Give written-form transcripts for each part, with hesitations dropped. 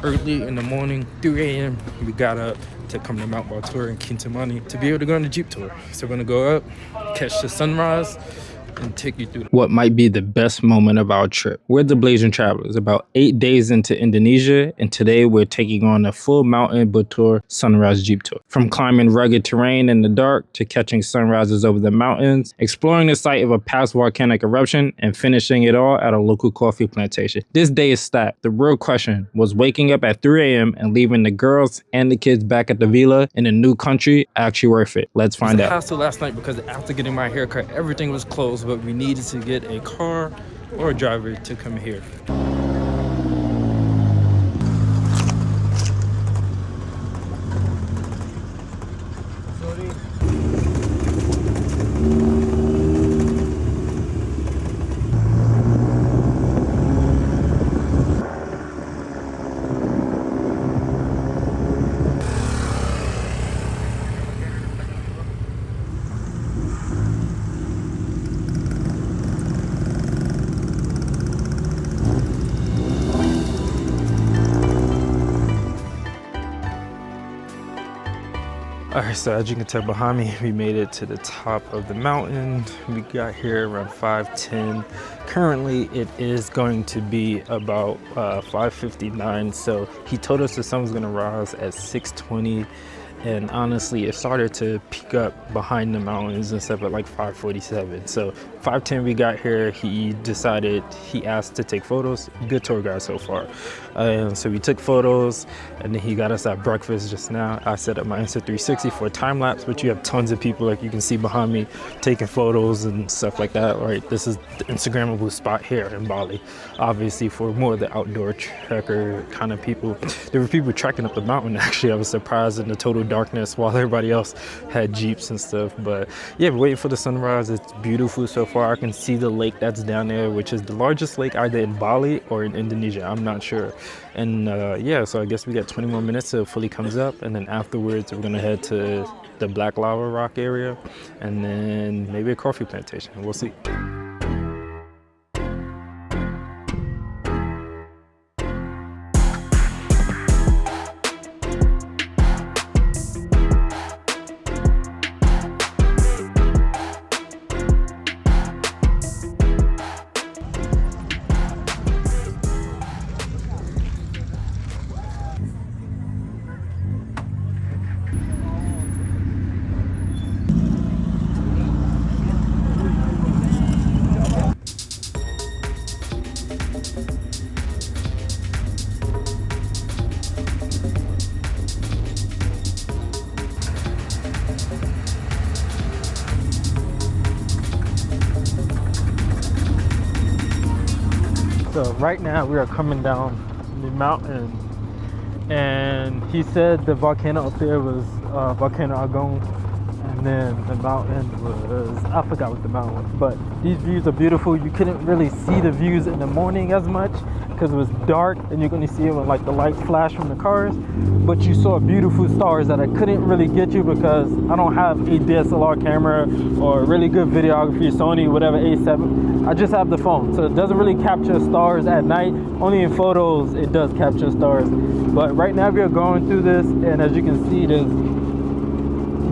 early in the morning, 3 a.m. we got up to come to Mount Batur in Kintamani to be able to go on the Jeep tour. So we're gonna go up, catch the sunrise, and take you through what might be the best moment of our trip. We're the Blazing Travelers, about 8 days into Indonesia, and today we're taking on a full Mount Batur sunrise Jeep tour. From climbing rugged terrain in the dark to catching sunrises over the mountains, exploring the site of a past volcanic eruption, and finishing it all at a local coffee plantation. This day is stacked. The real question was waking up at 3 a.m. and leaving the girls and the kids back at the villa in a new country actually worth it? Let's find out. I was hassle last night because after getting my haircut, everything was closed, but we needed to get a car or a driver to come here. Alright, so as you can tell behind me, we made it to the top of the mountain. We got here around 5:10. Currently, it is going to be about 5:59. So he told us the sun was gonna rise at 6:20. And honestly, it started to peak up behind the mountains and stuff at like 5:47. So 5:10 we got here. He asked to take photos. Good tour guide so far. So we took photos, and then he got us at breakfast just now. I set up my Insta360 for a time lapse, but you have tons of people, like you can see behind me, taking photos and stuff like that. Right, this is the Instagrammable spot here in Bali. Obviously, for more of the outdoor trekker kind of people. There were people trekking up the mountain. Actually, I was surprised in the total darkness while everybody else had Jeeps and stuff. But yeah, we're waiting for the sunrise. It's beautiful so far. I can see the lake that's down there, which is the largest lake either in Bali or in Indonesia. I'm not sure. And yeah, so I guess we got 20 more minutes till it fully comes up, and then afterwards we're gonna head to the Black Lava Rock area, and then maybe a coffee plantation. We'll see. So right now we are coming down the mountain, and he said the volcano up there was volcano Agung, and then the mountain was, I forgot what the mountain was, but these views are beautiful. You couldn't really see the views in the morning as much because it was dark, and you're going to see it when like the lights flash from the cars, but you saw beautiful stars that I couldn't really get you because I don't have a DSLR camera or really good videography, Sony whatever A7. I just have the phone, so it doesn't really capture stars at night. Only in photos it does capture stars. But right now we are going through this, and as you can see, there's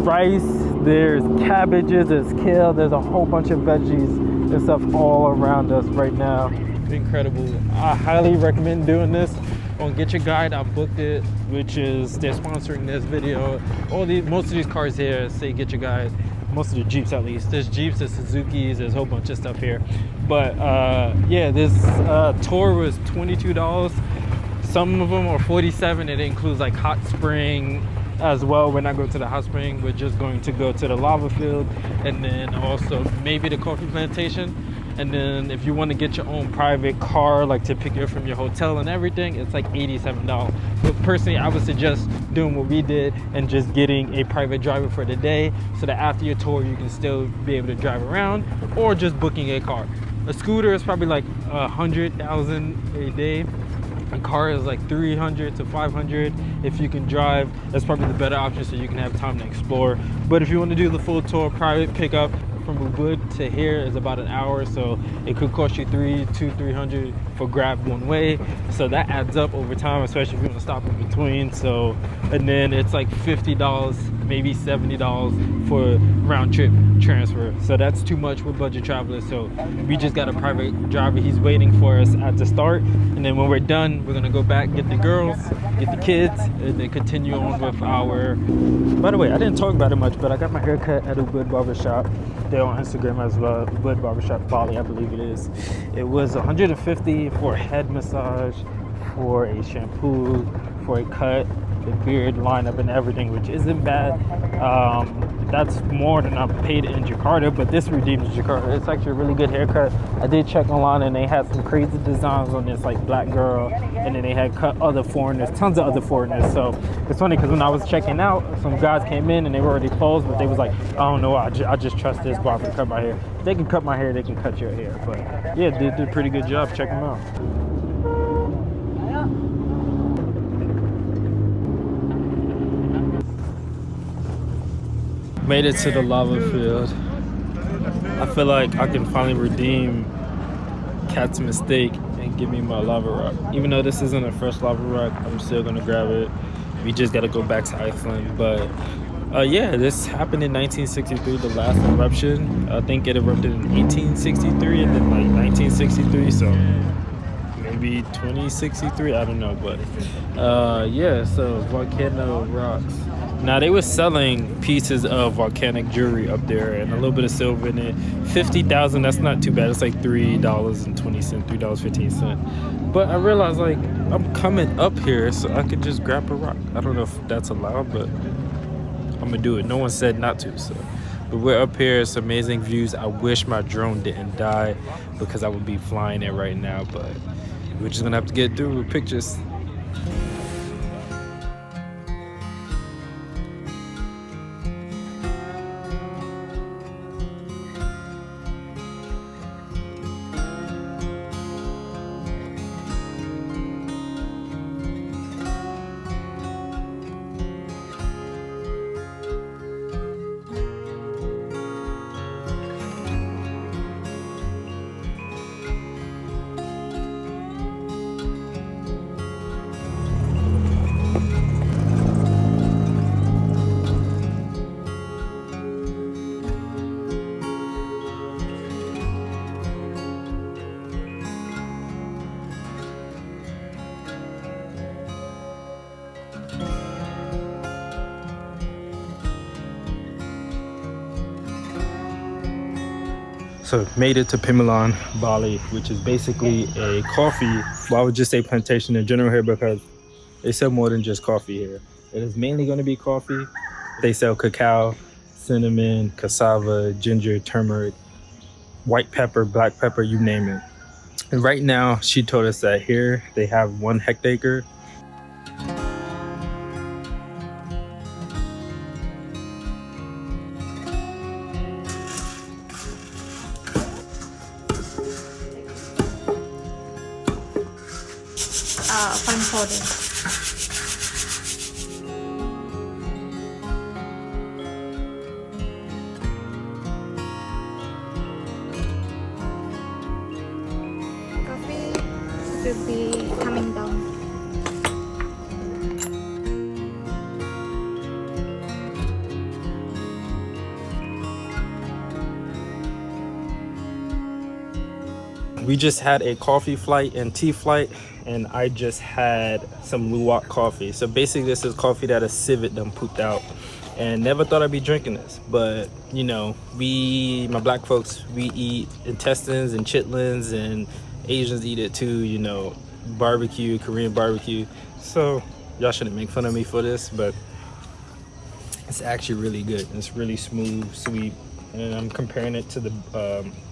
rice, there's cabbages, there's kale, there's a whole bunch of veggies and stuff all around us right now. Incredible. I highly recommend doing this. On Get Your Guide, I booked it, which is, they're sponsoring this video. Most of these cars here say Get Your Guide. Most of the Jeeps, at least. There's Jeeps, there's Suzukis, there's a whole bunch of stuff here. But yeah, this tour was $22. Some of them are $47. It includes like hot spring as well. We're not going to the hot spring. We're just going to go to the lava field, and then also maybe the coffee plantation. And then if you want to get your own private car, like to pick you up from your hotel and everything, it's like $87. But personally, I would suggest doing what we did and just getting a private driver for the day, so that after your tour you can still be able to drive around, or just booking a car. A scooter is probably like 100,000 a day. A car is like 300 to 500. If you can drive, that's probably the better option, so you can have time to explore. But if you want to do the full tour, private pickup from Ebook to here is about an hour, so it could cost you $300, $400 for grab one way, so that adds up over time, especially if you want to stop in between. So, and then it's like $50, maybe $70 for round trip transfer, so that's too much with budget travelers. So we just got a private driver. He's waiting for us at the start, and then when we're done, we're gonna go back, get the girls, get the kids, and then continue on with our... By the way, I didn't talk about it much, but I got my hair cut at a Wood Barbershop. They're on Instagram as well, Wood Barbershop Bali, I believe it is. It was $150 for a head massage, for a shampoo, for a cut, the beard lineup and everything, which isn't bad. That's more than I paid in Jakarta, but this redeems Jakarta. It's actually a really good haircut. I did check online and they had some crazy designs on this, like black girl, and then they had cut other foreigners, tons of other foreigners. So it's funny because when I was checking out, some guys came in and they were already closed, but they was like, I don't know, I just trust this barber to cut my hair. If they can cut my hair, they can cut your hair. But yeah, they did a pretty good job. Check them out. Made it to the lava field. I feel like I can finally redeem Cat's mistake and give me my lava rock. Even though this isn't a fresh lava rock, I'm still gonna grab it. We just gotta go back to Iceland. But yeah, this happened in 1963, the last eruption. I think it erupted in 1863 and then like 1963, so maybe 2063, I don't know. But yeah, so volcano rocks. Now they were selling pieces of volcanic jewelry up there and a little bit of silver in it. 50,000, that's not too bad. It's like $3.20, $3.15. But I realized like I'm coming up here so I could just grab a rock. I don't know if that's allowed, but I'm gonna do it. No one said not to, so. But we're up here, it's amazing views. I wish my drone didn't die because I would be flying it right now, but we're just gonna have to get through with pictures. So made it to Pemilan, Bali, which is basically a coffee. Well, I would just say plantation in general here because they sell more than just coffee here. It is mainly going to be coffee. They sell cacao, cinnamon, cassava, ginger, turmeric, white pepper, black pepper, you name it. And right now, she told us that here they have 1 hectare. Fun powder. Coffee should be coming down. We just had a coffee flight and tea flight, and I just had some Luwak coffee. So basically this is coffee that a civet done pooped out, and never thought I'd be drinking this, but you know, my black folks, we eat intestines and chitlins, and Asians eat it too, you know, barbecue, Korean barbecue. So y'all shouldn't make fun of me for this, but it's actually really good. It's really smooth, sweet, and I'm comparing it to the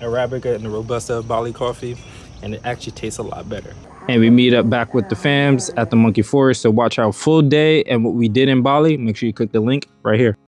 Arabica and the Robusta of Bali coffee, and it actually tastes a lot better. And we meet up back with the fams at the Monkey Forest. So watch our full day and what we did in Bali. Make sure you click the link right here.